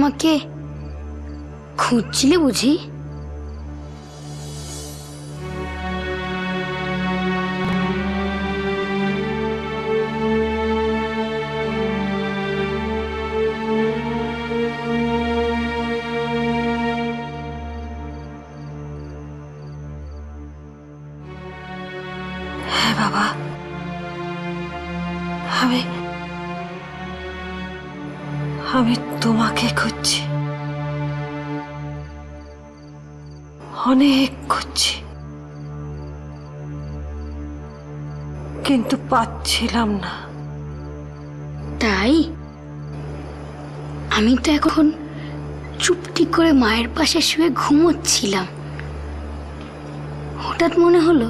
আমাকে খুঁজছিলে বুঝি? হ্যাঁ বাবা, আমি আমি তোমাকে খুঁজছি, অনেক খুঁজছি, কিন্তু পাচ্ছিলাম না। তাই আমি তো এখন চুপটি করে মায়ের পাশে শুয়ে ঘুমোচ্ছিলাম, হঠাৎ মনে হলো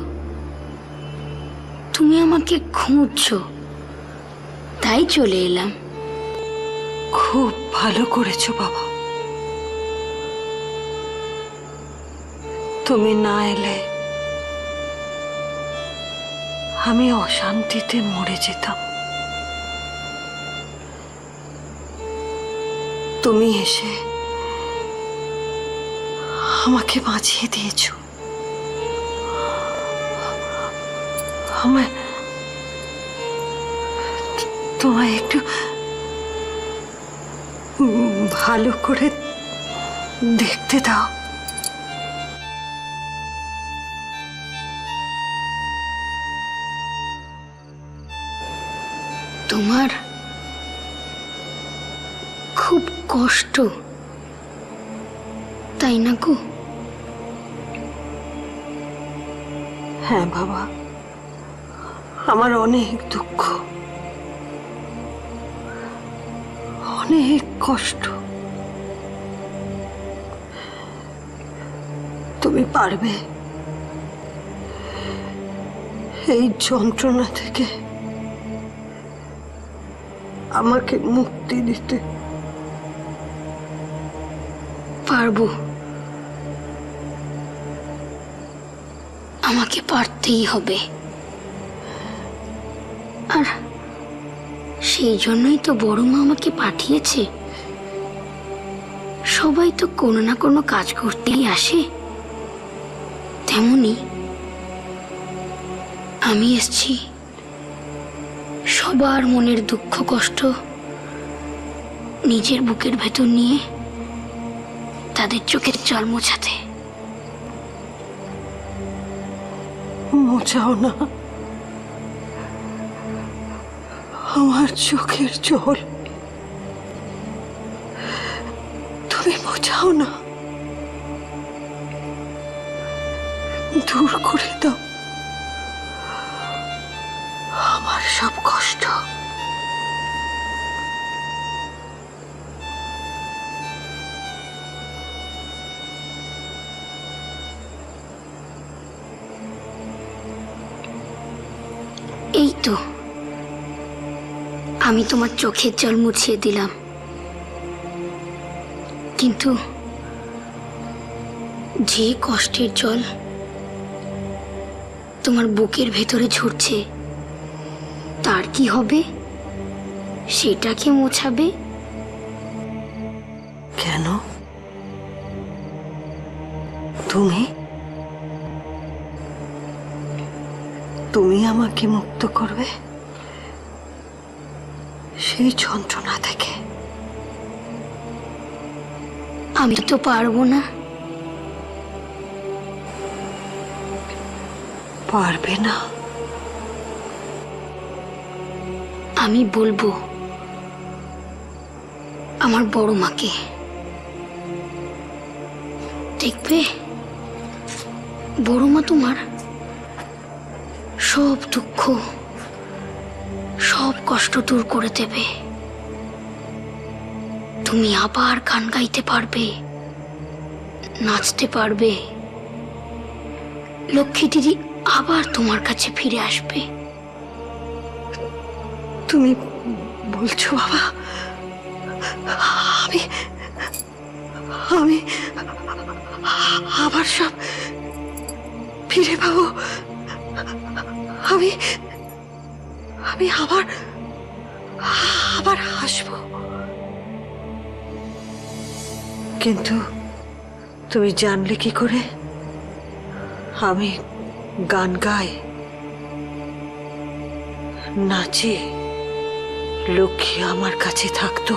তুমি আমাকে খুঁজছো, তাই চলে এলাম। খুব ভালো করেছো বাবা, তুমি না এলে আমি অশান্তিতে মরে যেতাম। তুমি এসে আমাকে বাঁচিয়ে দিয়েছো। তোমায় একটু ভালো করে দেখতে দাও। তোমার খুব কষ্ট, তাই না গো? হ্যাঁ বাবা, আমার অনেক দুঃখ, অনেক কষ্ট। তুমি পারবে এই যন্ত্রণা থেকে আমাকে মুক্তি দিতে? পারবো, আমাকে পারতেই হবে। আর সেই জন্যই তো বড় মা আমাকে পাঠিয়েছে। সবাই তো কোনো না কোনো কাজ করতেই আসে, তেমনি আমি এসেছি সবার মনের দুঃখ কষ্ট নিজের বুকের ভেতর নিয়ে তাদের চোখের জল মোছাতে। মোছাও না আমার চোখের জল, তুমি মোছাও না, দূর করে দাও আমার সব কষ্ট। এই তো আমি তোমার চোখের জল মুছিয়ে দিলাম, কিন্তু যে কষ্টের জল তোমার বুকের ভেতরে ঝরছে তার কি হবে? সেটাকে মোছাবে? কেন? তুমি তুমি আমাকে মুক্ত করবে সেই যন্ত্রণা থেকে? আমি তো পারবো না। পারবে না? আমি বলবো আমার বড় মাকে, দেখবে বড় মা তোমার সব দুঃখ সব কষ্ট দূর করে দেবে। তুমি আবার গান গাইতে পারবে, নাচতে পারবে, লক্ষ্মী দিদি আবার তোমার কাছে ফিরে আসবে। তুমি বলছো বাবা আমি আমি আবার সব ফিরে পাবো? আমি আমি আবার আবার হাসবো? কিন্তু তুমি জানলে কি করে আমি গান গাই, নাচি, লক্ষ্মী আমার কাছে থাকতো?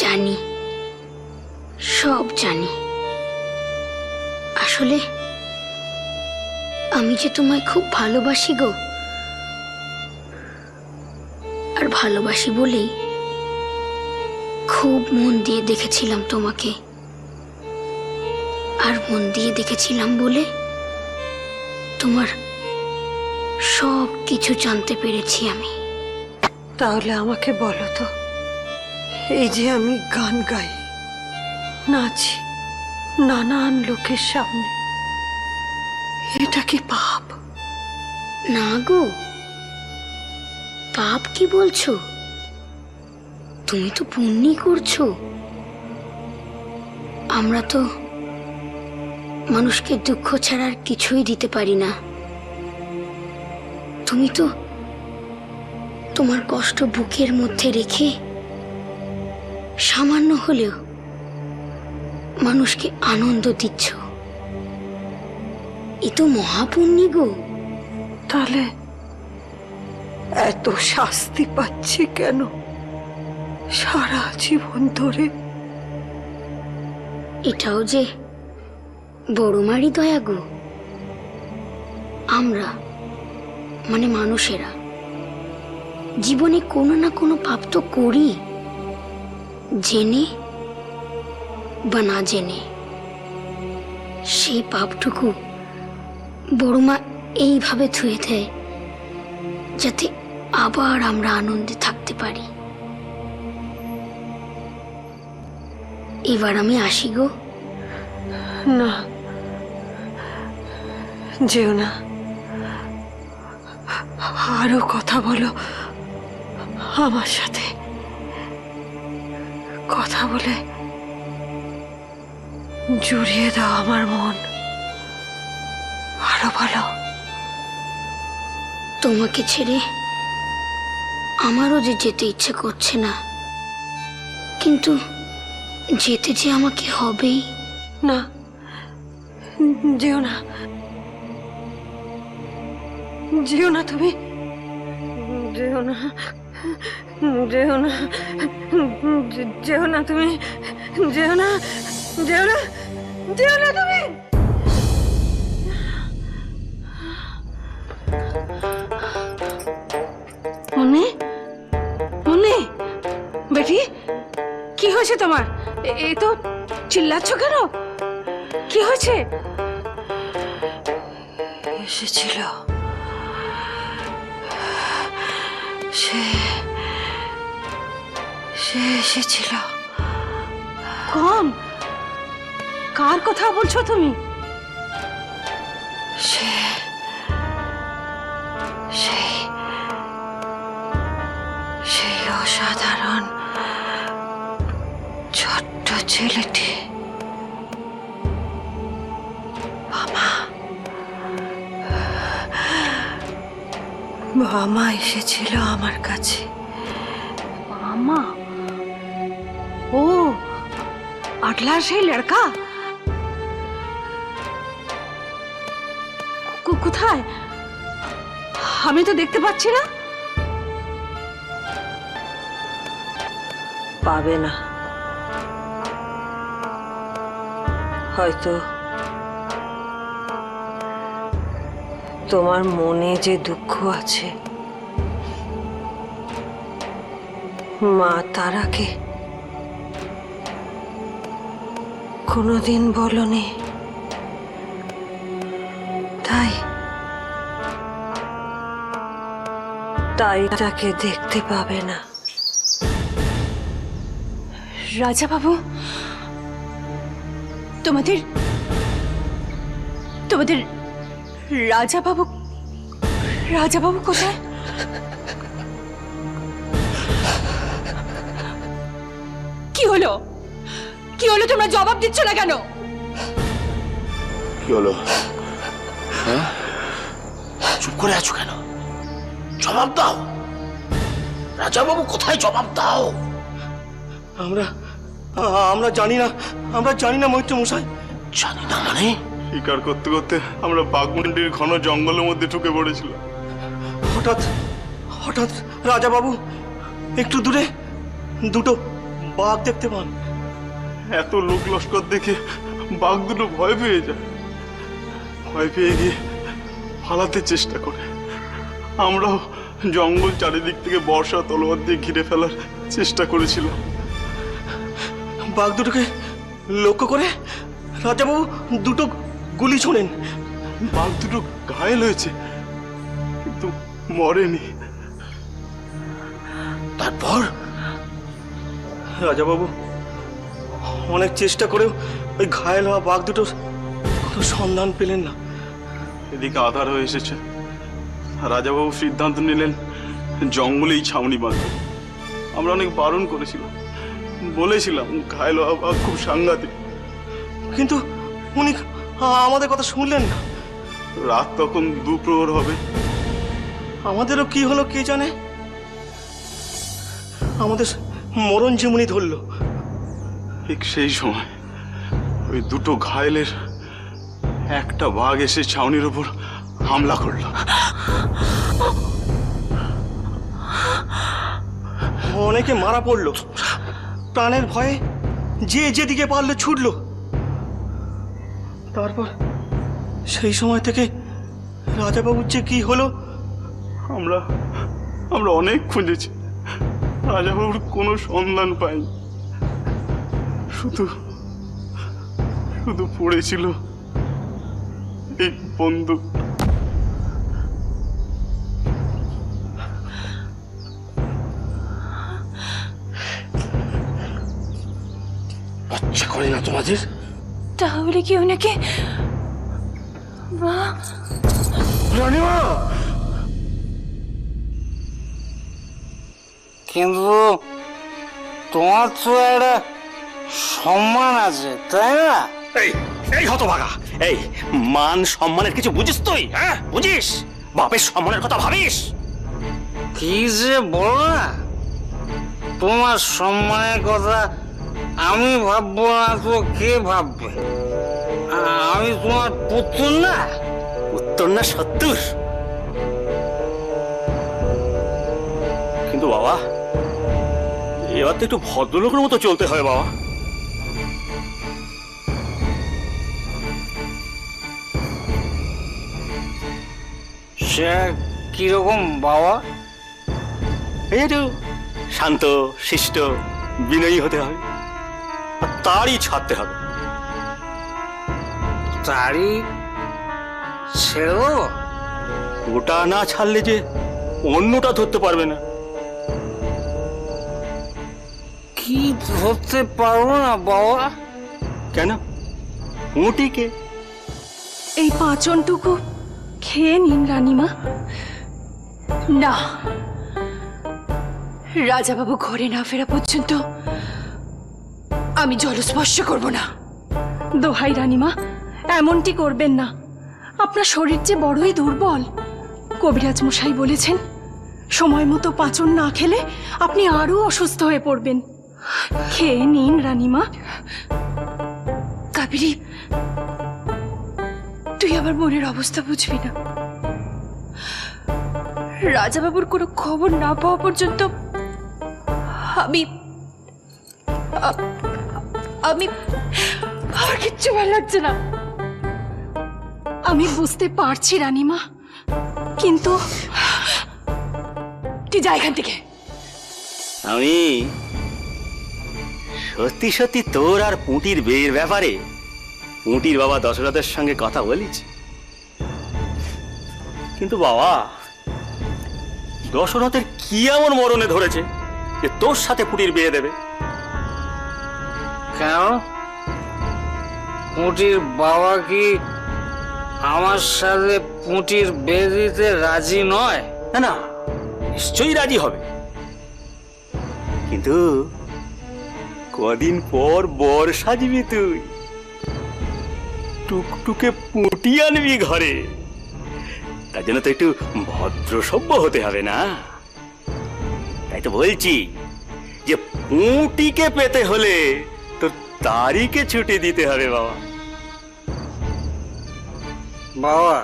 জানি, সব জানি। আসলে আমি যে তোমায় খুব ভালোবাসি গো, আর ভালোবাসি বলেই খুব মন দিয়ে দেখেছিলাম তোমাকে, আর মন দিয়ে দেখেছিলাম বলে তোমার সব কিছু জানতে পেরেছি আমি। তাহলে আমাকে বলো তো, এই যে আমি গান গাই, নাচি নানান লোকের সামনে, এটা কি পাপ? না গো, পাপ কি বলছো? তুমি তো পুণ্যি করছো। আমরা তো মানুষকে দুঃখ ছাড়া আর কিছুই দিতে পারি না। তুমি তো তোমার কষ্ট বুকের মধ্যে রেখে সামান্য হলেও মানুষকে আনন্দ দিচ্ছ। এ তো মহাপুণ্যি গো। তাহলে এত শাস্তি পাচ্ছি কেন সারা জীবন ধরে? এটাও যে বড় মারি দয়া গো। আমরা মানে মানুষেরা জীবনে কোনো না কোনো পাপ তো করি, জেনে বা না জেনে। সেই পাপটুকু বড়মা এইভাবে ধুয়ে দেয় যাতে আবার আমরা আনন্দে থাকতে পারি। এবার আমি আসি গো। না, যেও না, আরো কথা বলো আমার সাথে। কথা বলে জুড়িয়ে দাও আমার মন। আরো বলো। তোমাকে ছেড়ে আমারও যে যেতে ইচ্ছে করছে না, কিন্তু যেতে যে আমাকে হবেই। না, যেও না, যেও না, তুমি যেও না, যেও না, যেও না, তুমি যেও না, যেও না, যেও না তুমি। মুন্নি, মুন্নি, বেটি, কি হয়েছে তোমার? এই তো চিল্লাচ্ছ কেন? কি হয়েছে? এসেছিল, সে এসেছিল। কোন? কার কথা বলছো তুমি? সেই অসাধারণ ছোট্ট ছেলেটি মামা এসেছিল আমার কাছে। মামা? ও আটলার সেই লড়কা? কোথায়? আমি তো দেখতে পাচ্ছি না। পাবে না, হয়তো তোমার মনে যে দুঃখ আছে মা তারাকে কোনোদিন বলনি, তাই তাকে দেখতে পাবে না। রাজা বাবু, তোমাদের রাজা বাবু কোথায়? কি হলো? তোমরা জবাব দিচ্ছ না কেন? কি হলো? হ্যাঁ, চুপ করে আছো কেন? জবাব দাও। রাজা বাবু কোথায়? জবাব দাও। আমরা জানি না মৈত্র মশাই। জানি না মানে? শিকার করতে করতে আমরা বাঘমুন্ডির ঘন জঙ্গলের মধ্যে ঢুকে পড়েছিলাম। হঠাৎ রাজা বাবু একটু দূরে দুটো বাঘ দেখতে পান। এত লোক লস্কর দেখে বাঘ দুটো ভয় পেয়ে যায়। ভয় পেয়ে গিয়ে পালাতে চেষ্টা করে। আমরাও জঙ্গল চারিদিক থেকে বর্ষা তলোয়ার দিয়ে ঘিরে ফেলার চেষ্টা করেছিলাম। বাঘ দুটোকে লক্ষ্য করে রাজাবাবু দুটো গুলি ছোড়েন। বাঘ দুটো ঘায়েল হয়েছে, কিন্তু মরেনি। তারপর রাজাবাবু অনেক চেষ্টা করেও ওই ঘায়েল হওয়া বাঘ দুটোর কোনো সন্ধান পেলেন না। এদিকে আধার হয়ে এসেছে। রাজাবাবু সিদ্ধান্ত নিলেন জঙ্গলেই ছাউনি বাঁধবে। আমরা অনেক বারণ করেছিলাম, বলেছিলাম ঘায়েল হওয়া বাঘ খুব সাংঘাতিক। কিন্তু উনি আমাদের কথা শুনলেন না। রাত তখন দুপ্রহর হবে। আমাদেরও কি হলো কে জানে, আমাদের মরণ যেমনি ধরল। ঠিক সেই সময় ওই দুটো ঘায়েলের একটা বাঘ এসে ছাউনির উপর হামলা করল। অনেকে মারা পড়লো। প্রাণের ভয়ে যে যেদিকে পারলো ছুটলো। তারপর সেই সময় থেকে রাজাবাবুর যে কি হলো, আমরা অনেক খুঁজেছি, রাজাবাবুর কোনো সন্ধান পাইনি। শুধু পড়েছিল এই বন্দুক। লজ্জা করে না তোমাদের? তাহলে কি ওনাকে রানীমা! কিন্তু তোমার তো একটা সম্মান আছে, তাই না? এই হতভাগা, এই মান সম্মানের কিছু বুঝিস তুই? হ্যাঁ বুঝিস? বাপের সম্মানের কথা ভাবিস? কি যে বলো না, তোমার সম্মানের কথা আমি ভাববো না তো কে ভাববে? আমি তোমার পুত্র না? উত্তর না সত্তর? কিন্তু বাবা, এবার তো একটু ভদ্রলোকের মতো চলতে হয় বাবা। সে কিরকম বাবা? এই একটু শান্ত শিষ্ট বিনয়ী হতে হবে, আর তারই ছাড়তে হবে। তারই ছিল? ওটা না ছাড়লে যে অন্যটা ধরতে পারবে না। কি ধরতে পারবো না বাবা? কেন? উটিকে। এই পাঁচনটুকু খেয়ে নিন রানীমা। না, রাজাবাবু ঘরে না ফেরা পর্যন্ত আমি জলস্পর্শ করব না। দোহাই রানীমা, এমনটি করবেন না। আপনার শরীর যে বড়ই দুর্বল। কবিরাজ মশাই বলেছেন সময় মতো পাচন না খেলে আপনি আরো অসুস্থ হয়ে পড়বেন। খেয়ে নিন রানীমা। কাবেরী, তুই আবার মনের অবস্থা বুঝবি না। রাজাবাবুর কোনো খবর না পাওয়া পর্যন্ত আমি আমার কিচ্ছু ভালো লাগছে না। আমি বুঝতে পারছি রানীমা, কিন্তু তুই যা এখান থেকে। আমি সত্যি সত্যি তোর আর পুঁটির বিয়ের ব্যাপারে পুঁটির বাবা দশরথের সঙ্গে কথা বলেছি। কিন্তু বাবা, দশরথের কি এমন মরণে ধরেছে যে তোর সাথে পুঁটির বিয়ে দেবে? কেন? পুঁটির বাবা কি আমার সাথে পুঁটির বিয়ে দিতে রাজি নয়? না না, নিশ্চয়ই রাজি হবে, কিন্তু কদিন পর বর সাজবি তুই, টুকটুকে পুঁটি আনবি ঘরে। তার জন্য তো একটু ভদ্রসভ্য হতে হবে না? তাই তো বলছি যে পুঁটিকে পেতে হলে তারিখে ছুটি দিতে হবে বাবা। বাবা,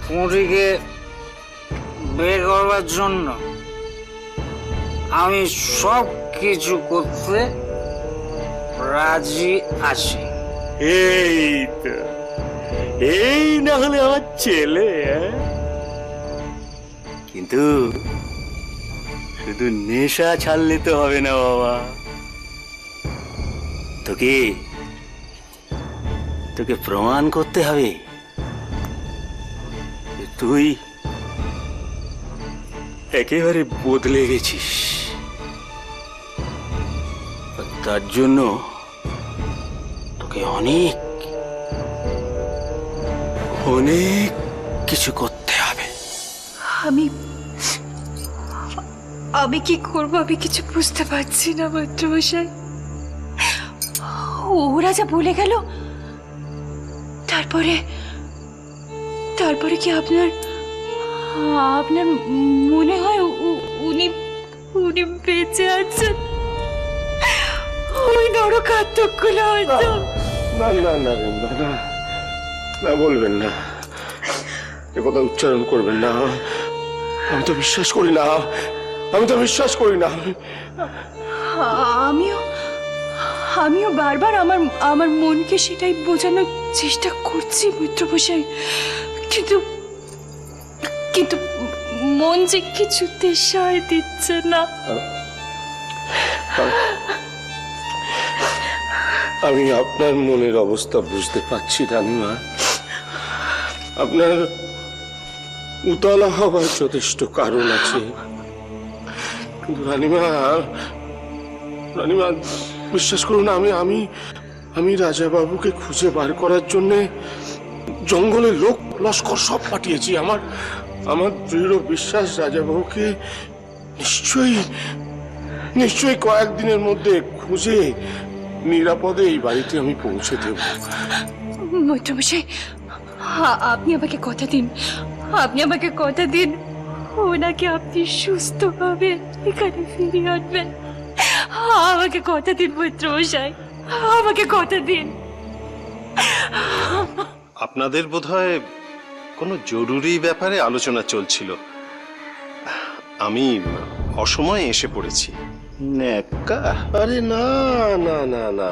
পুঁটিকে বের করবার জন্য আমি সব কিছু করতে রাজি আছি। এই তো, এই না হলে আমার ছেলে। কিন্তু শুধু নেশা ছাড়লে তো হবে না বাবা, তোকে তোকে প্রমাণ করতে হবে যে তুই একেবারে বদলে গেছিস। তার জন্য তোকে অনেক অনেক কিছু করতে হবে। আমি আমি কি করবো আমি কিছু বুঝতে পারছি না মন্ত্রমশাই। ওরা যা বলে গেল, তারপরে তারপরে কি আপনার আপনার মনে হয় উনি উনি বেঁচে আছেন? ওই নরকান্তকগুলো হয়তো। না না না না না না, বলবেন না, এ কথা উচ্চারণ করবেন না। আমি তো বিশ্বাস করি না, আমি তো বিশ্বাস করি না। আমিও আমিও বারবার আমার আমার মনকে সেটাই বোঝানোর চেষ্টা করছি মৈত্রমশাই, কিন্তু কিন্তু মন যে কিছুতে সায় দিচ্ছে না। আমি আপনার মনের অবস্থা বুঝতে পারছি রানীমা। আপনার উতলা হবার যথেষ্ট কারণ আছে, কিন্তু রানীমা রানীমা বিশ্বাস করুন, আমি আমি আমি রাজাবাবুকে খুঁজে বার করার জন্যে জঙ্গলে লোক লস্কর সব পাঠিয়েছি। আমার আমার দৃঢ় বিশ্বাস রাজাবাবুকে নিশ্চয়ই নিশ্চয়ই কয়েকদিনের মধ্যে খুঁজে নিরাপদে এই বাড়িতে আমি পৌঁছে দেব। মৈত্রমশাই, আপনি আমাকে কথা দিন, আপনি আমাকে কথা দিন, ওনাকে আপনি সুস্থভাবে এখানে ফিরিয়ে আনবেন। আমাকে কথা দিন মৈত্রমশাই, আমাকে কথা দিন। আপনাদের বোধহয় কোনো জরুরি ব্যাপারে আলোচনা চলছিল, আমি অসময়ে এসে পড়েছি। নেকা, আরে না না না না,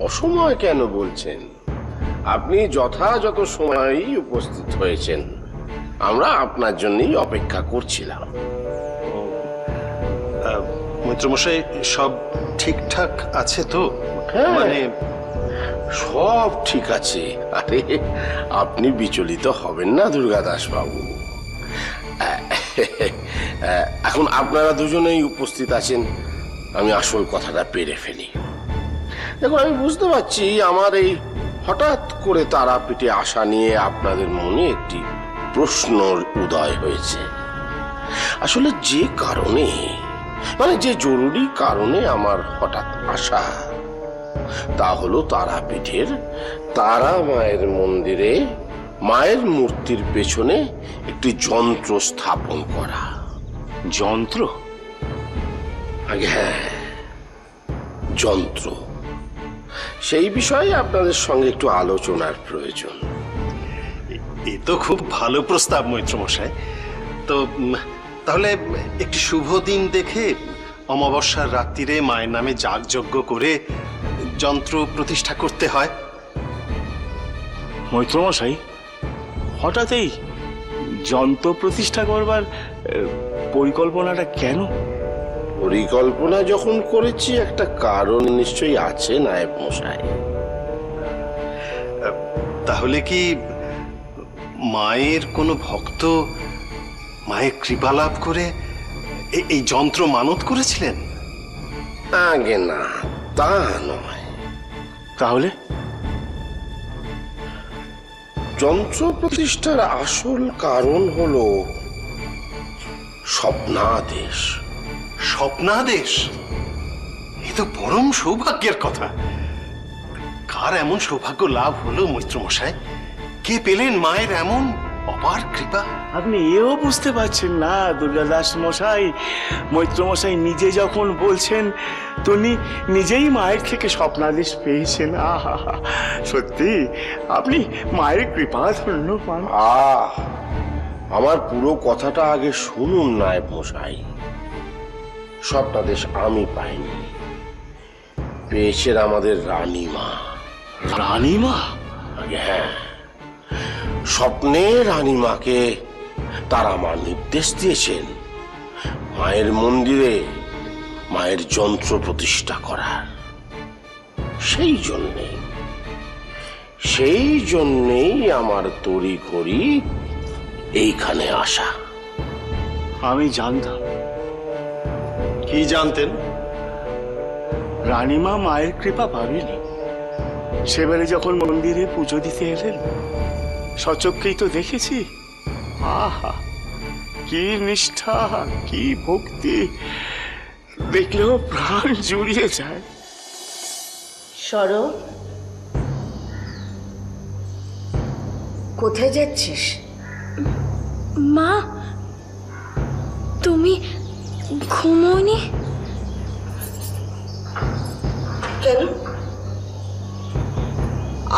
অসময় কেন বলছেন? আপনি যথাযথ সময়ই উপস্থিত হয়েছেন, আমরা আপনার জন্যই অপেক্ষা করছিলাম। মৈত্রমশাই, সব ঠিকঠাক আছে তো? হ্যাঁ, মানে সব ঠিক আছে। আরে আপনি বিচলিত হবেন না দুর্গাদাস বাবু। এখন আপনারা দুজনেই উপস্থিত আছেন, আমি আসল কথাটা পেরে ফেলি। দেখুন, আমি বুঝতে পারছি আমার এই হঠাৎ করে তারাপীঠে আসা নিয়ে আপনাদের মনে একটি প্রশ্নর উদয় হয়েছে। আসলে যে কারণে, মানে যে জরুরি কারণে আমার হঠাৎ আসা, তা হলো তারাপীঠের তারা মায়ের মন্দিরে মায়ের মূর্তির পেছনে একটি যন্ত্র স্থাপন করা। যন্ত্র? আগে হ্যাঁ, যন্ত্র। সেই বিষয়ে আপনাদের সঙ্গে একটু আলোচনার প্রয়োজন। এ তো খুব ভালো প্রস্তাব মৈত্রমশাই। তো তাহলে একটি শুভ দিন দেখে অমাবস্যার রাত্রিরে মায়ের নামে যাগযজ্ঞ করে যন্ত্র প্রতিষ্ঠা করতে হয়। মৈত্রমশাই, হঠাৎ এই যন্ত্র প্রতিষ্ঠা করবার পরিকল্পনাটা কেন? পরিকল্পনা যখন করেছি, একটা কারণ নিশ্চয়ই আছে নায়েব মশাই। তাহলে কি মায়ের কোনো ভক্ত মায়ের কৃপা লাভ করে এই যন্ত্র মানত করেছিলেন? আগে না, তা নয়। তাহলে যন্ত্র প্রতিষ্ঠার আসল কারণ হলো স্বপ্নাদেশ। স্বপ্নাদেশ? এ তো পরম সৌভাগ্যের কথা। কার এমন সৌভাগ্য লাভ হলো মৈত্রমশাই? কে পেলেন মায়ের এমন অপার কৃপা। আপনি এও বুঝতে পারছেন না দুর্গাদাস মশাই, মৈত্র মশাই নিজে যখন বলছেন তিনি নিজেই মায়ের থেকে স্বপ্নাদেশ পেয়েছেন। আহা, সত্যি আপনি মায়ের কৃপা ধন্য পান। আমার পুরো কথাটা আগে শুনুন নায়েব মশাই। স্বপ্নাদেশ আমি পাইনি, পেয়েছেন আমাদের রানীমা। রানীমা? আগে হ্যাঁ, স্বপ্নে রানীমাকে তারা আমার নির্দেশ দিয়েছেন মায়ের মন্দিরে মায়ের যন্ত্র প্রতিষ্ঠা করার। সেই জন্যেই আমার তড়িঘড়ি এইখানে আসা। আমি জানতাম। কি জানতেন? রানীমা মায়ের কৃপা পাবেনি। সেবারে যখন মন্দিরে পুজো দিতে এলেন সচক্ষেই তো দেখেছি। আহা, কি নিষ্ঠা, কি ভক্তি, দেখলেও প্রাণ জুড়িয়ে যায়। সরো, কোথায় যাচ্ছিস? মা, তুমি ঘুমোনি? কেন?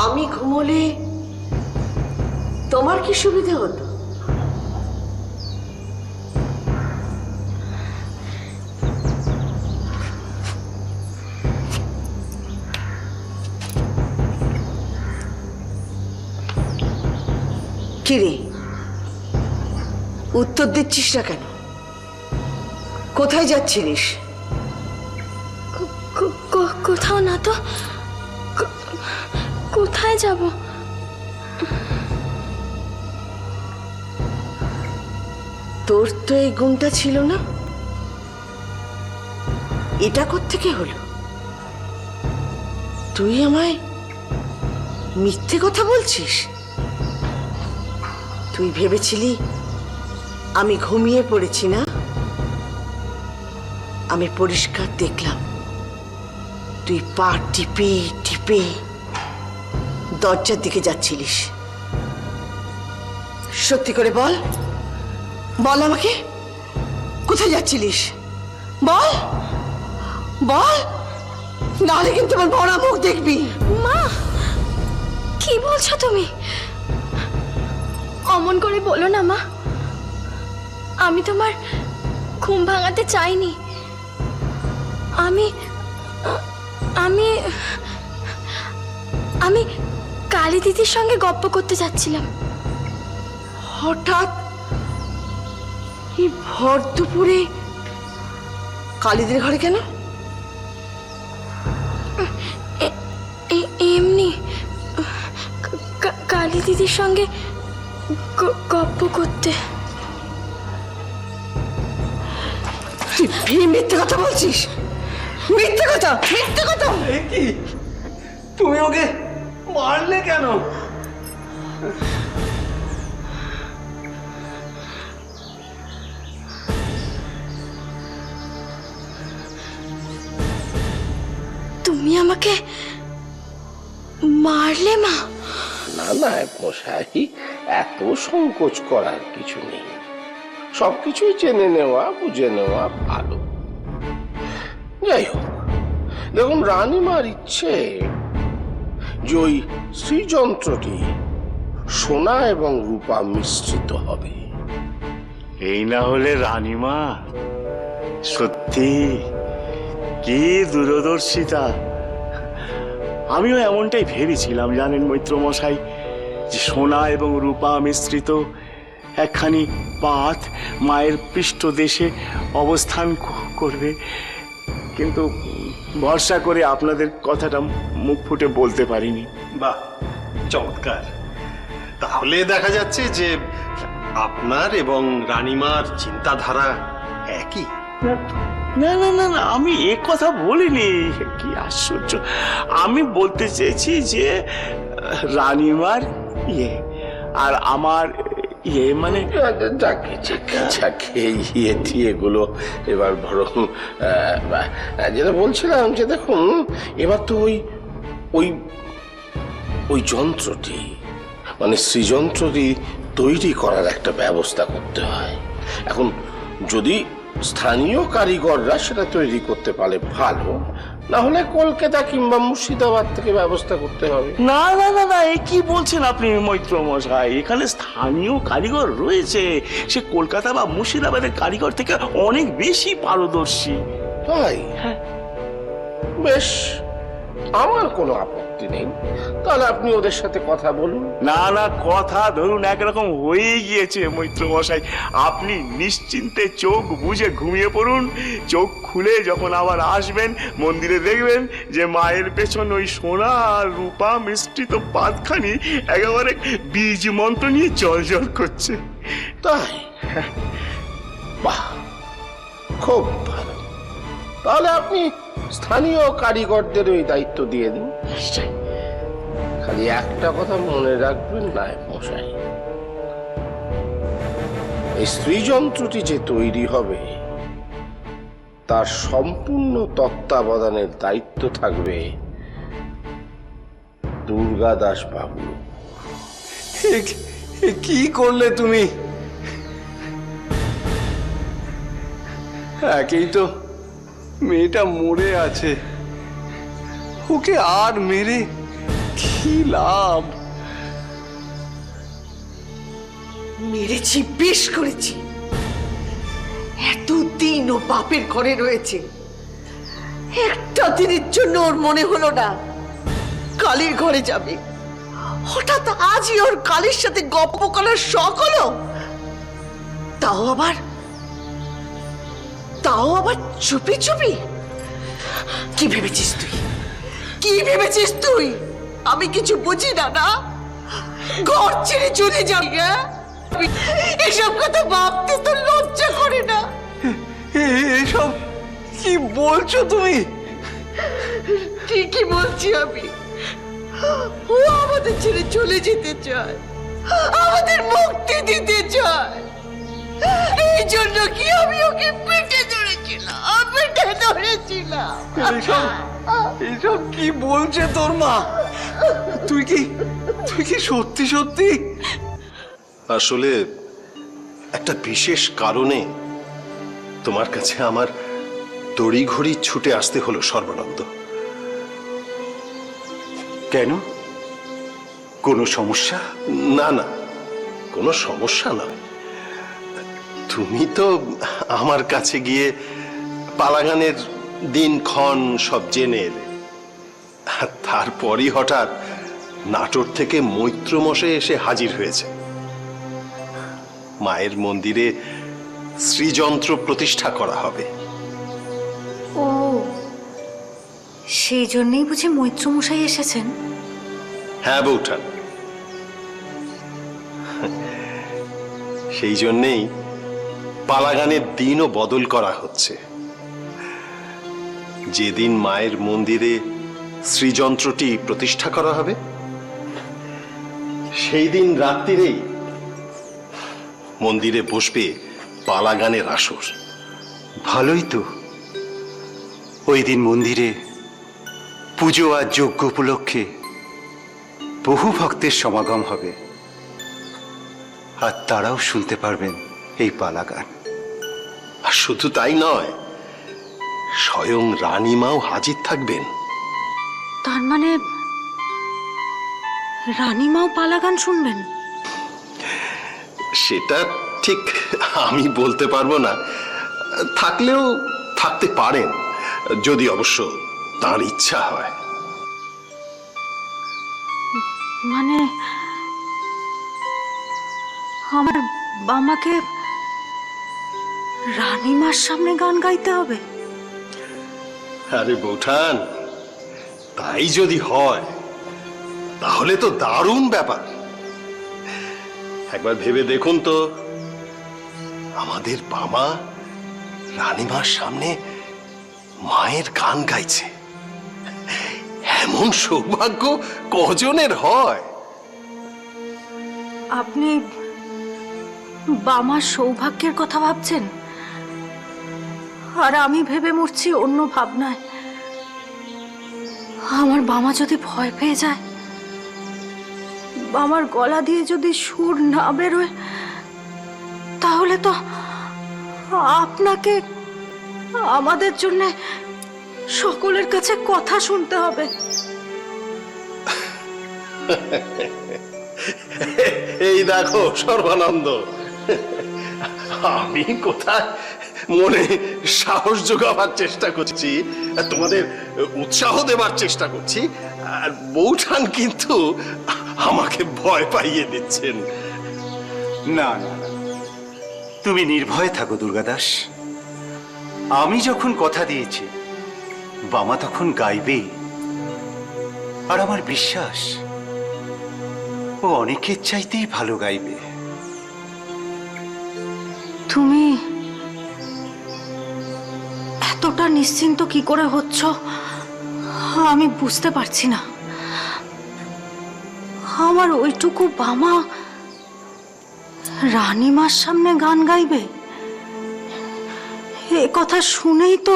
আমি ঘুমোলে তোমার কি সুবিধা হতো? কিরে, উত্তর দিচ্ছিস না কেন? কোথায় যাচ্ছিলিস? কোথাও না তো। কোথায় যাব? তোর তো এই গুণটা ছিল না, এটা কোত্থেকে হলো? তুই আমায় মিথ্যে কথা বলছিস? তুই ভেবেছিলি আমি ঘুমিয়ে পড়েছি না? আমি পরিষ্কার দেখলাম তুই পা টিপে টিপে দরজার দিকে যাচ্ছিলিস। সত্যি করে বল, বল আমাকে, কোথায় যাচ্ছিলিস? বল বল, নাহলে কিন্তু আমার বড় মুখ দেখবি। মা, কি বলছো তুমি? অমন করে বলো না মা। আমি তোমার ঘুম ভাঙাতে চাইনি। আমি আমি আমি কালী দিদির সঙ্গে গপ্প করতে যাচ্ছিলাম। হঠাৎ এই ভর দুপুরে কালীদের ঘরে কেন? এমনি কালী দিদির সঙ্গে গপ্প করতে। মিথ্যে কথা বলছিস, মিথ্যে কথা, মিথ্যে কথা। কি তুমি ওকে মারলে কেন? তুমি আমাকে মারলে মা? না নায়েব মশাই, এত সংকোচ করার কিছু নেই। সবকিছুই জেনে নেওয়া, বুঝে নেওয়া ভালো। যাই হোক, দেখুন রানীমার ইচ্ছে যে ওই শ্রীযন্ত্রটি সোনা এবং রূপা মিশ্রিত হবে। এই না হলে রানীমা, সত্যি কি দূরদর্শিতা। আমিও এমনটাই ভেবেছিলাম জানেন মৈত্র মশাই, যে সোনা এবং রূপা মিশ্রিত একখানি পাত মায়ের পৃষ্ঠদেশে অবস্থান করবে। কিন্তু ভরসা করে আপনাদের কথাটা মুখ ফুটে বলতে পারিনি। বাহ, চমৎকার। তাহলে দেখা যাচ্ছে যে আপনার এবং রানীমার চিন্তাধারা একই। না না না না, আমি এ কথা বলিনি। কি আশ্চর্য! আমি বলতে চেয়েছি যে রানীমার ইয়ে আর আমার ইয়ে মানে যাকে এগুলো এবার বরং যেটা বলছিলাম যে দেখুন, এবার তো ওই ওই যন্ত্রটি মানে শ্রীযন্ত্রটি তৈরি করার একটা ব্যবস্থা করতে হয়। এখন যদি স্থানীয় কারিগররা সেটা তৈরি করতে পারে ভালো, না হলে কলকাতা কিংবা মুর্শিদাবাদ থেকে ব্যবস্থা করতে হবে। না না না না, এ কি বলছেন আপনি মৈত্র মশাই? এখানে স্থানীয় কারিগর রয়েছে, সে কলকাতা বা মুর্শিদাবাদের কারিগর থেকে অনেক বেশি পারদর্শী। তাই? বেশ, আমার কোনো আপত্তি নেই। তাহলে আপনি ওদের সাথে কথা বলুন। না না, কথা ধরুন একরকম হয়েই গিয়েছে মৈত্র মশাই। আপনি নিশ্চিন্তে চোখ বুজে ঘুমিয়ে পড়ুন। চোখ খুলে যখন আবার আসবেন মন্দিরে দেখবেন যে মায়ের পেছন ওই সোনা আর রূপা মিশ্রিত পাতখানি একেবারে বীজ মন্ত্র নিয়ে জল করছে। তাই? বাহ, খুব ভালো। তাহলে আপনি স্থানীয় কারিগরদের ওই দায়িত্ব দিয়ে দিন। খালি একটা কথা মনে রাখবেন নায়েব মশাই, এই স্ত্রীযন্ত্রটি যে তৈরি হবে তার সম্পূর্ণ তত্ত্বাবধানের দায়িত্ব থাকবে দুর্গাদাস বাবু। কি করলে তুমি? একেই তো মেয়েটা মরে আছে, ওকে আর মেরে কি লাভ? মেরেছি, বেশ করেছি। এতদিন ও বাপের ঘরে রয়েছে, একটা দিনের জন্য ওর মনে হলো না কালীর ঘরে যাবে। হঠাৎ আজই ওর কালীর সাথে গপ্প করার শখ হলো। তাও আবার চুপি চুপি। কি ভেবেছিস তুই? কি ভেবেছিস তুই? আমি কিছু বুঝি না? না, ঘর ছেড়ে চলে যাবি? এসব কথা ভাবতে তো লজ্জা করে না? এসব কি বলছো তুমি? ঠিকই বলছি আমি। ও আমাদের ছেড়ে চলে যেতে চায়, আমাদের মুক্তি দিতে চায়। এই জন্য কি আমি ওকে পেটে ধরেছিলাম। এসব কি বলছে তোর মা? তুই কি সত্যি সত্যি? আসলে একটা বিশেষ কারণে তোমার কাছে আমার তড়িঘড়ি ছুটে আসতে হলো সর্বানন্দ। কেন, কোনো সমস্যা? না না, কোনো সমস্যা নয়। তুমি তো আমার কাছে গিয়ে পালাগানের দিনক্ষণ সব জেনে এলে, আর তারপরই হঠাৎ নাটোর থেকে মৈত্র মশাই এসে হাজির হয়েছে। মায়ের মন্দিরে শ্রীযন্ত্র প্রতিষ্ঠা করা হবে। ও, সেই জন্যই বুঝি মৈত্রমশাই এসেছেন? হ্যাঁ বৌঠান, সেই জন্যেই পালাগানের দিনও বদল করা হচ্ছে। যেদিন মায়ের মন্দিরে শ্রীযন্ত্রটি প্রতিষ্ঠা করা হবে সেই দিন রাত্রিরেই মন্দিরে বসবে পালাগানের আসর। ভালোই তো। ওই দিন মন্দিরে পুজো আর যজ্ঞ উপলক্ষে বহু ভক্তের সমাগম হবে, আর তারাও শুনতে পারবেন এই পালাগান। আর শুধু তাই নয়, স্বয়ং রানীমাও হাজির থাকবেন। তার মানে রানীমাও পালাগান শুনবেন? সেটা ঠিক আমি বলতে পারবো না, থাকলেও থাকতে পারেন, যদি অবশ্য তার ইচ্ছা হয়। মানে আমার বামাকে রানীমার সামনে গান গাইতে হবে? আরে বৌঠান, তাই যদি হয় তাহলে তো দারুণ ব্যাপার। একবার ভেবে দেখুন তো, আমাদের বাবা রানীমার সামনে মায়ের গান গাইছে। এমন সৌভাগ্য কজনের হয়? আপনি বামার সৌভাগ্যের কথা ভাবছেন, আর আমি ভেবে মরছি অন্য ভাবনায়। আমার বামা যদি ভয় পেয়ে যায়, আমার গলা দিয়ে যদি সুর না বেরোয় তাহলে তো আপনাকে আমাদের জন্য সকলের কাছে কথা শুনতে হবে। এই দেখো সর্বানন্দ, আমি কোথায় মনে সাহস যোগাবার চেষ্টা করছি, তোমাদের উৎসাহ দেবার চেষ্টা করছি, আর বৌঠান কিন্তু আমাকে ভয় পাইয়ে দিচ্ছেন। না না না, তুমি নির্ভয়ে থাকো দুর্গাদাস। আমি যখন কথা দিয়েছি বামা তখন গাইবেই, আর আমার বিশ্বাস ও অনেকের চাইতেই ভালো গাইবে। তুমি এতটা নিশ্চিন্ত কি করে হচ্ছ আমি বুঝতে পারছি না। আমার ওইটুকু বামা রানীমার সামনে গান গাইবে, এ কথা শুনেই তো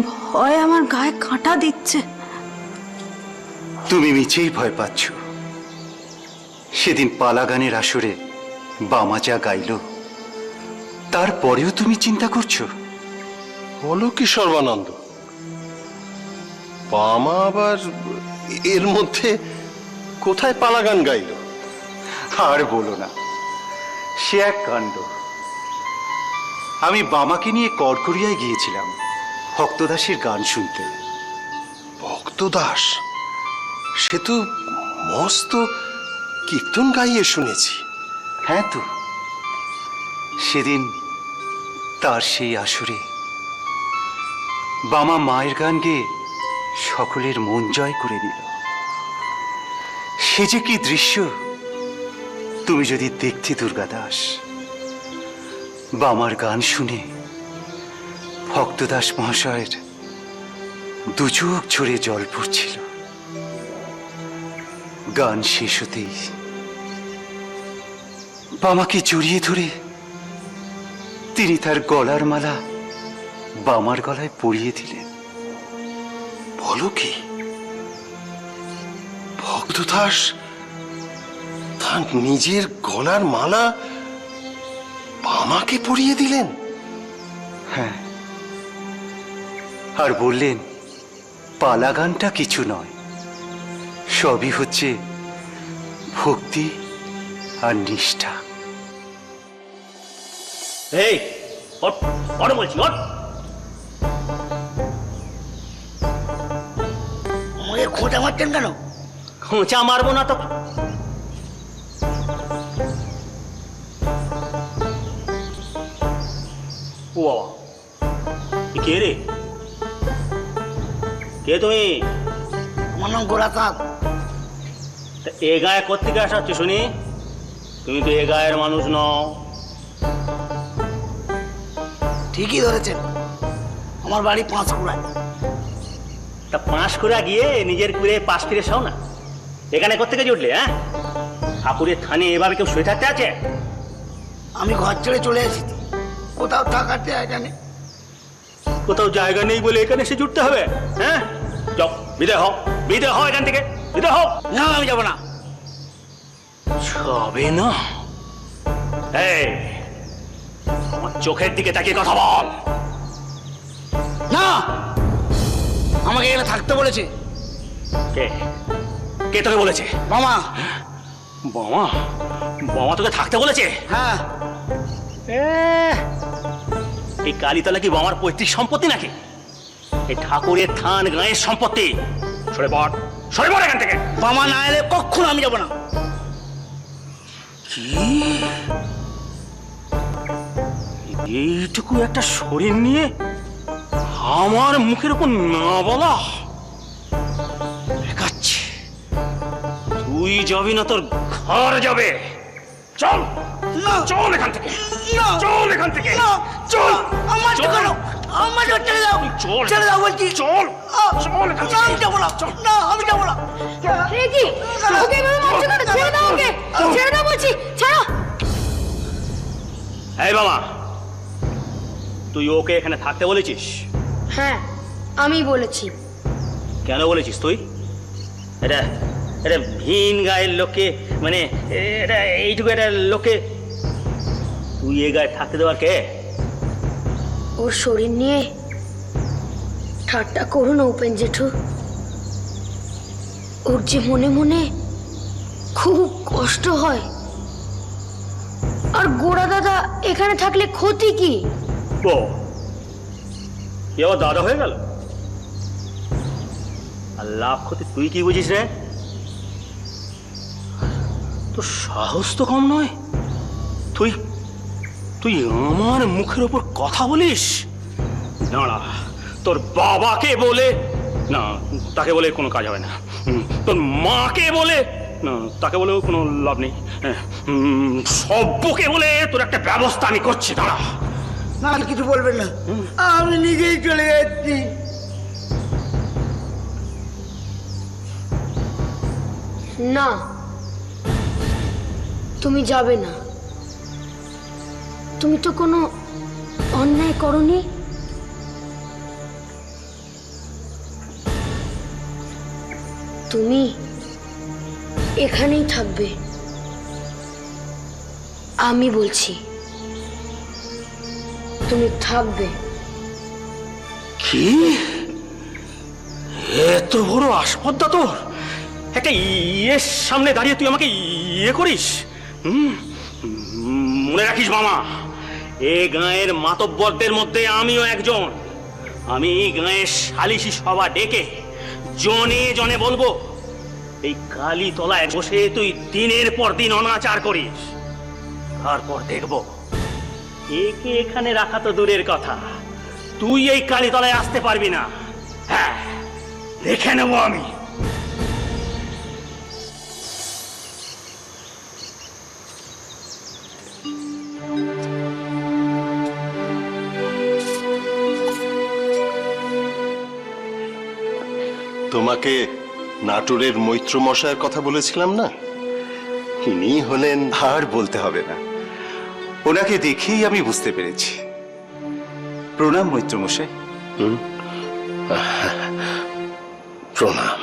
ভয় আমার গায়ে কাঁটা দিচ্ছে। তুমি মিছেই ভয় পাচ্ছ। সেদিন পালা গানের আসরে বামা যা গাইল তারপরেও তুমি চিন্তা করছো? বলো কি সর্বানন্দ, বামা আবার এর মধ্যে কোথায় পালা গান গাইল? আর বলো না, সে এক কাণ্ড। আমি বামাকে নিয়ে কড়কড়িয়ায় গিয়েছিলাম ভক্তদাসের গান শুনতে। ভক্তদাস সে তো মস্ত কীর্তন গাইয়ে শুনেছি। হ্যাঁ তো, সেদিন তার সেই আসরে বামা মায়ের গান গেয়ে সকলের মন জয় করে দিল। সে যে কি দৃশ্য তুমি যদি দেখতে দুর্গাদাস। বামার গান শুনে ভক্তদাস মহাশয়ের দু চোখ ঝরে জল পড়ছিল। গান শেষ হতেই বামাকে জড়িয়ে ধরে তিনি তার গলার মালা বামার গলায় পরিয়ে দিলেন। বলো কি, ভক্তদাস তার নিজের গলার মালা বামাকে পরিয়ে দিলেন? হ্যাঁ, আর বললেন পালা গানটা কিছু নয়, সবই হচ্ছে ভক্তি আর নিষ্ঠা। এই ওঠ, ওঠ বলছি, ওঠ। আমাকে খোঁচা মারছেন কেন? খোঁচা মারবো না তো? ও বাবা, এ কে রে? কে তুমি? আমার নাম গোড়া কাক। তা এ গায়ে কোত্থেকে আসাচ্ছ শুনি? তুমি তো এ গায়ের মানুষ নও। ঠিকই ধরেছেন, আমার বাড়ি পাঁশকুড়ায়। তা পাঁশকুড়া গিয়ে নিজের কুড়ে পাশ ফিরে শোও না। এখানে কোত্থেকে জুটলে? হ্যাঁ, ঠাকুরের থানে এভাবে কেউ শুয়ে থাকতে আছে? আমি ঘর ছেড়ে চলে এসেছি, কোথাও থাকার জায়গা নেই। কোথাও জায়গা নেই বলে এখানে এসে জুটতে হবে? হ্যাঁ, যাও, বিদায় হও, বিদায় হও এখান থেকে, বিদায় হও। না, আমি যাবো না। যাবে না? এই, আমার চোখের দিকে তাকিয়ে কথা বল। না, আমাকে এখানে থাকতে বলেছে। কে? কে তোকে বলেছে? মামা। বাবা, বাবা তোকে থাকতে বলেছে? হ্যাঁ। এই কালীতলা কি বাবার পৈতৃক সম্পত্তি নাকি? এই ঠাকুরের থান গাঁয়ের সম্পত্তি। সরে পড়, সরে পড় এখান থেকে। মামা না এলে কখনো আমি যাবো না। কি? এইটুকু একটা শরীর নিয়ে আমার মুখের উপর না বলা দেখাচ্ছে। তুই যাবি না, তোর ঘর যাবে। চল, চল এখান থেকে, চল এখান থেকে, চল। আমার কেন? আমার ছেড়ে দাও, চল, ছেড়ে দাও বলছি। চল, চল এখান থেকে। আমি যাবো না, না আমি যাবো না। এই বাবা, তুই ওকে এখানে থাকতে বলেছিস? হ্যাঁ, আমি বলেছি। কেন বলেছিস তুই? এটা এটা ভিন গায়ের লোকে, মানে এটা এইটুকু একটা লোকে তুই এ গায়ে থাকতে দেওয়ার কে? ওর শরীর নিয়ে ঠাট্টা করো না উপেন জেঠু। ওর যে মনে মনে খুব কষ্ট হয়। আর গোড়া দাদা এখানে থাকলে ক্ষতি কি? এ আবার দাদা হয়ে গেল? আর লাভ ক্ষতি তুই কি বুঝিস রে? তোর সাহস তো কম নয়, তুই তুই আমার মুখের ওপর কথা বলিস? দাঁড়া, তোর বাবাকে বলে না, তাকে বলে কোনো কাজ হবে না। তোর মাকে বলে না, তাকে বলেও কোনো লাভ নেই। সব্যকে বলে তোর একটা ব্যবস্থা আমি করছি। দাঁড়া। না, কিছু বলবেন না, আমি নিজেই চলে যাচ্ছি। না, তুমি যাবে না। তুমি তো কোনো অন্যায় করনি। তুমি এখানেই থাকবে। আমি বলছি তুমি থাকবে। কি এত বড় আসপদ্দা তোর? একটা ইয়ের সামনে দাঁড়িয়ে তুই আমাকে ইয়ে করিস? মনে রাখিস মামা, এ গাঁয়ের মাতব্বরদের মধ্যে আমিও একজন। আমি গাঁয়ের সালিশি সভা ডেকে জনে জনে বলবো, এই কালীতলায় বসে তুই দিনের পর দিন অনাচার করিস। তারপর দেখবো একে এখানে রাখা তো দূরের কথা, তুই এই কালীতলায় আসতে পারবি না। হ্যাঁ, দেখে নেবো আমি। তোমাকে নাটোরের মৈত্র মশাইয়ের কথা বলেছিলাম না, ইনি হলেন। আর বলতে হবে না, ওনাকে দেখেই আমি বুঝতে পেরেছি। প্রণাম মৈত্রমশাই। প্রণাম।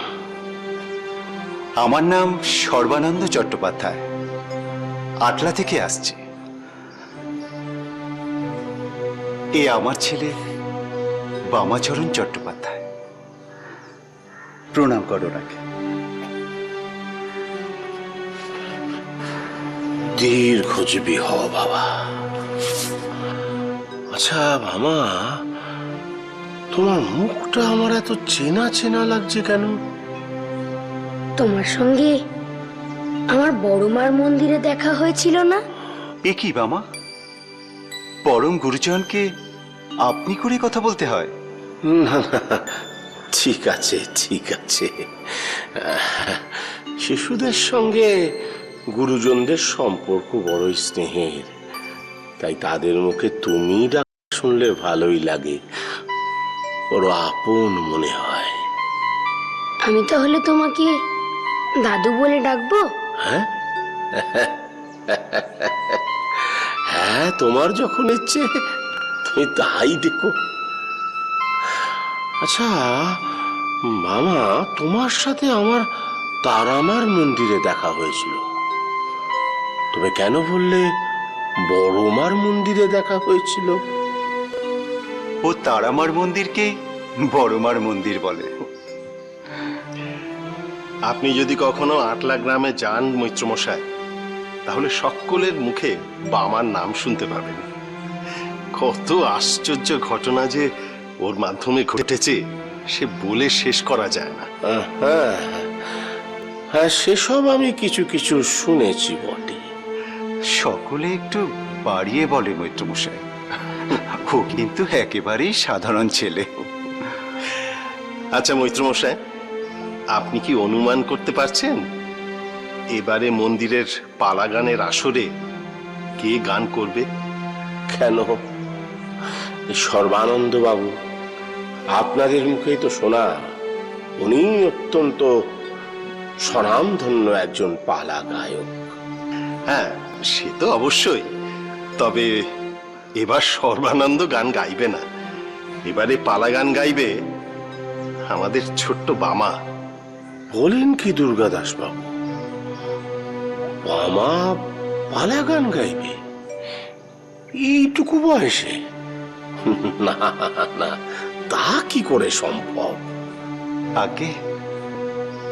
আমার নাম সর্বানন্দ চট্টোপাধ্যায়, আটলা থেকে আসছি। এ আমার ছেলে বামাচরণ চট্টোপাধ্যায়। প্রণাম করো ওনাকে। দীর্ঘজীবী হও বাবা। আচ্ছা মামা, তোমার মুখটা আমার এত চেনা চেনা লাগছে কেন? তোমার সঙ্গে আমার বড়মার মন্দিরে দেখা হয়েছিল না? এ কি বামা, পরম গুরুজনকে আপনি করে কথা বলতে হয়? না না, ঠিক আছে ঠিক আছে। শিশুদের সঙ্গে গুরুজনদের সম্পর্ক বড়ই স্নেহের, তাই তাদের মুখে তুমি ডাক শুনলে ভালোই লাগে, বড় আপন মনে হয়। আমি তাহলে তোমাকে দাদু বলে ডাকবো? হ্যাঁ হ্যাঁ, তোমার যখন ইচ্ছে তুমি তাই দেখো। আচ্ছা মামা, তোমার সাথে আমার তারামার মন্দিরে দেখা হয়েছিল, তবে কেন বললে বড়মার মন্দিরে দেখা হয়েছিল? ও তারামার মন্দিরকে বড়মার মন্দির বলে। আপনি যদি কখনো আটলা গ্রামে যান মৈত্রমশাই, তাহলে সকলের মুখে বামার নাম শুনতে পাবেন। কত আশ্চর্য ঘটনা যে ওর মাধ্যমে ঘটেছে, সে বলে শেষ করা যায় না। হ্যাঁ হ্যাঁ, সেসব আমি কিছু কিছু শুনেছি বটে। সকলে একটু বাড়িয়ে বলে মৈত্রমশাই, ও কিন্তু একেবারেই সাধারণ ছেলে। আচ্ছা মৈত্রমশাই, আপনি কি অনুমান করতে পারছেন এবারে মন্দিরের পালা গানের আসরে কে গান করবে? কেন, সর্বানন্দ বাবু, আপনাদের মুখেই তো শোনা উনি অত্যন্ত স্বনামধন্য একজন পালা গায়ক। হ্যাঁ, সে তো অবশ্যই, তবে এবার সর্বানন্দ গান গাইবে না, এবারে পালা গান গাইবে আমাদের ছোট্ট বামা। বলেন কি দুর্গাদাস বাবু, বামা পালা গান গাইবে এইটুকু বয়সে? না না, তা কি করে সম্ভব? আগে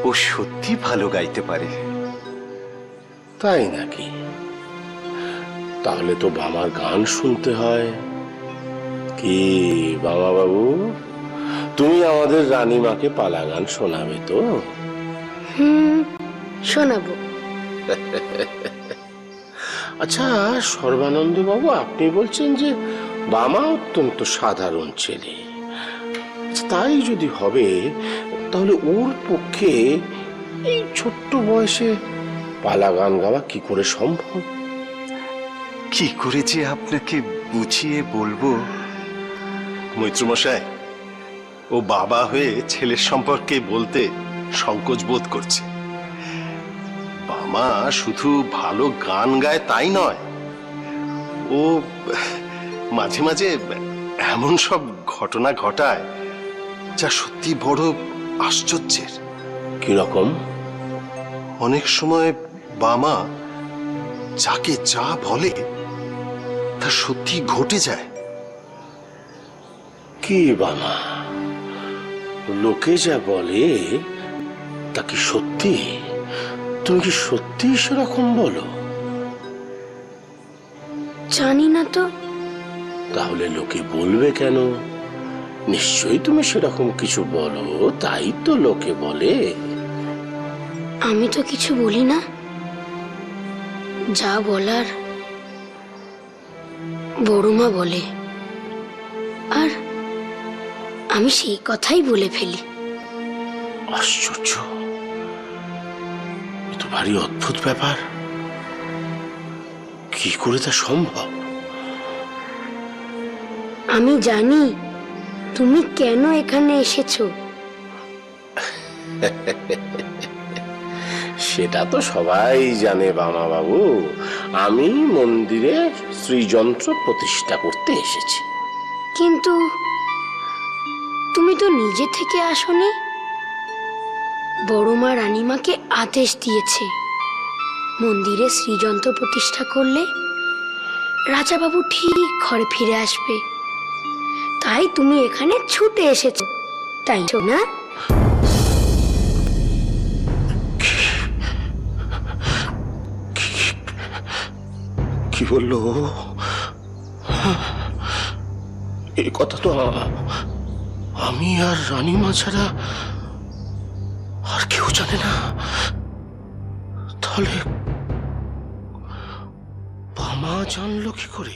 ও সত্যি ভালো গাইতে পারে। তাই নাকি? তাহলে তো বামার গান শুনতে হয়। কি বামা বাবু, তুমি আমাদের রানীমাকে পালা গান শোনাবে তো? শোনাবো। আচ্ছা সর্বানন্দ বাবু, আপনি বলছেন যে বামা অত্যন্ত সাধারণ ছেলে, আচ্ছা, তাই যদি হবে তাহলে ওর পক্ষে এই ছোট্ট বয়সে পালা গান গাওয়া কি করে সম্ভব? কি করে যে আপনাকে বুঝিয়ে বলবো। মৈত্রমশাই, ও বাবা হয়ে ছেলের সম্পর্কে বলতে সংকোচ বোধ করছে। বামা শুধু ভালো গান গায় তাই নয়, ও মাঝে মাঝে এমন সব ঘটনা ঘটায় যা সত্যি বড় আশ্চর্যের। কিরকম? অনেক সময় বামা যাকে যা বলে তা সত্যি ঘটে যায়। কি বামা, লোকে যা বলে তা কি সত্যি? তুমি কি সত্যি সেরকম বলো? জানি না তো। তাহলে লোকে বলবে কেন? নিশ্চয়ই তুমি সেরকম কিছু বলো, তাই তো লোকে বলে। আমি তো কিছু বলি না, যা বলার বড়মা বলে, আর আমি সেই কথাই বলে ফেলি। আশ্চর্য, এ তো ভারী অদ্ভুত ব্যাপার। কি করে তা সম্ভব? আমি জানি তুমি কেন এখানে এসেছো। সেটা তো সবাই জানে বামা বাবু, আমি মন্দিরে শ্রীযন্ত্র প্রতিষ্ঠা করতে এসেছি। কিন্তু তুমি তো নিজে থেকে আসোনি, বড়মা রানীমাকে আদেশ দিয়েছে মন্দিরে শ্রীযন্ত্র প্রতিষ্ঠা করলে রাজাবাবু ঠিক ঘরে ফিরে আসবে, তাই তুমি এখানে ছুটে এসেছো, তাই তো না? কি বললো? এই কথা তো আমি আর রানীমা ছাড়া আর কেউ জানে না। তাহলে বামা জানলো কি করে?